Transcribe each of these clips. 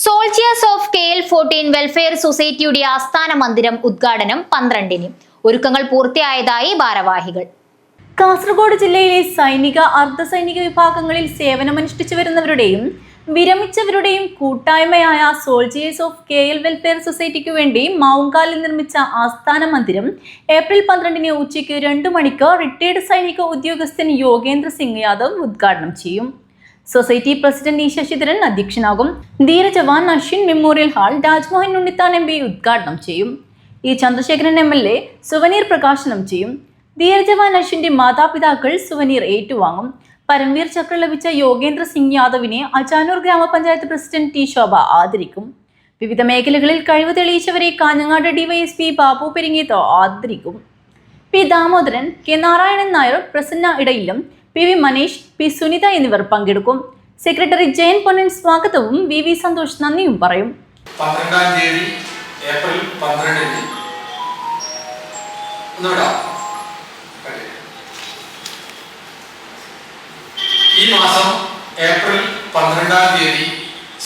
Soldiers of KL14 welfare സൊസൈറ്റിയുടെ ആസ്ഥാന മന്ദിരം ഉദ്ഘാടനം 12-ന്. ഒരുക്കങ്ങൾ പൂർത്തിയായതായി ഭാരവാഹികൾ. കാസർഗോഡ് ജില്ലയിലെ സൈനിക, അർദ്ധസൈനിക വിഭാഗങ്ങളിൽ സേവനമനുഷ്ഠിച്ചു വരുന്നവരുടെയും വിരമിച്ചവരുടെയും കൂട്ടായ്മയായ സോൾജിയേഴ്സ് ഓഫ് KL വെൽഫെയർ സൊസൈറ്റിക്കു വേണ്ടി മാവുങ്കാലിൽ നിർമ്മിച്ച ആസ്ഥാന മന്ദിരം ഏപ്രിൽ 12-ന് ഉച്ചയ്ക്ക് 2 മണിക്ക് റിട്ടയർഡ് സൈനിക ഉദ്യോഗസ്ഥൻ യോഗേന്ദ്ര സിംഗ് യാദവ് ഉദ്ഘാടനം ചെയ്യും. സൊസൈറ്റി പ്രസിഡന്റ് ഇ ശശിധരൻ അധ്യക്ഷനാകും. ധീരജവാൻ Ashwin memorial hall Rajmohan Unnithan MP ഉദ്ഘാടനം ചെയ്യും. ഇ ചന്ദ്രശേഖരൻ MLA സുവനീർ പ്രകാശനം ചെയ്യും. ധീരജവാൻ അശ്വിന്റെ മാതാപിതാക്കൾ സുവനീർ ഏറ്റുവാങ്ങും. പരംവീർ ചക്ര ലഭിച്ച യോഗേന്ദ്ര സിംഗ് യാദവിനെ അചാനൂർ ഗ്രാമപഞ്ചായത്ത് പ്രസിഡന്റ് ടി ശോഭ ആദരിക്കും. വിവിധ മേഖലകളിൽ കഴിവ് തെളിയിച്ചവരെ കാഞ്ഞങ്ങാട് DYSP ബാബു പെരിങ്ങേത്ത് ആദരിക്കും. P ദാമോദരൻ, K നാരായണൻ നായർ, പ്രസന്ന ഇടയിലും, PV മനീഷ്, P സുനിത എന്നിവർ പങ്കെടുക്കും. സെക്രട്ടറി ജയൻ പൊന്നൻ സ്വാഗതവും VV സന്തോഷ് നന്ദിയും പറയും. 12-ാം തീയതി ഏപ്രിൽ 12-ന് ഈ മാസം ഏപ്രിൽ 12-ാം തീയതി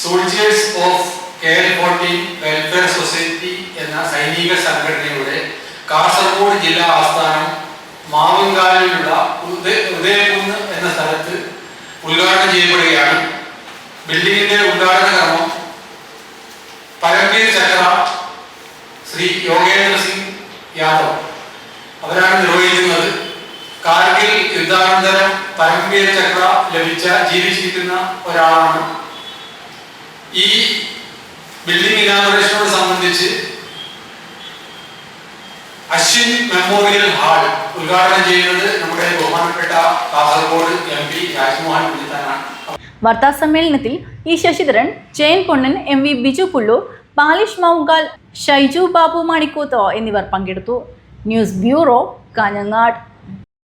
soldiers of KL14 welfare society എന്ന സൈനിക സംഘടനയുടെ കാസർഗോഡ് ജില്ലാ ആസ്ഥാനം മാവുങ്കാലിലുള്ള ഉദയകുന്ന് എന്ന സ്ഥലത്ത് ഉദ്ഘാടനം ചെയ്യപ്പെടുകയാണ്. ബിൽഡിങ്ങിന്റെ ഉദ്ഘാടന കർമ്മം പരംവീർ ചക്ര ശ്രീ യോഗേന്ദ്ര സിംഗ് യാദവ് അവരാണ് നിർവഹിക്കുന്നത്. കാർഗിൽ യുദ്ധാനന്തരം പരംവീർ ചക്ര ലഭിച്ച ജീവിച്ചിരിക്കുന്ന ഒരാളാണ്. ഈ ബിൽഡിംഗ് ഇനാഗുറേഷനോട് സംബന്ധിച്ച് അശ്വിൻ മെമ്മോറിയൽ ഹാൾ ഉദ്ഘാടനം ചെയ്യുന്നത് നമ്മുടെ ബഹുമാനപ്പെട്ട കാസർഗോഡ് MP രാജ്മോഹൻ ഉണ്ണിത്താനാണ്. വാർത്താ സമ്മേളനത്തിൽ ഇ ശശിധരൻ, ജയൻ പൊന്നൻ, MV ബിജു പുള്ളൂർ, ബാലിഷ് മാവുങ്കാൽ, ഷൈജു ബാബു മാണിക്കോത്ത് എന്നിവർ പങ്കെടുത്തു. News bureau, Kanhangad.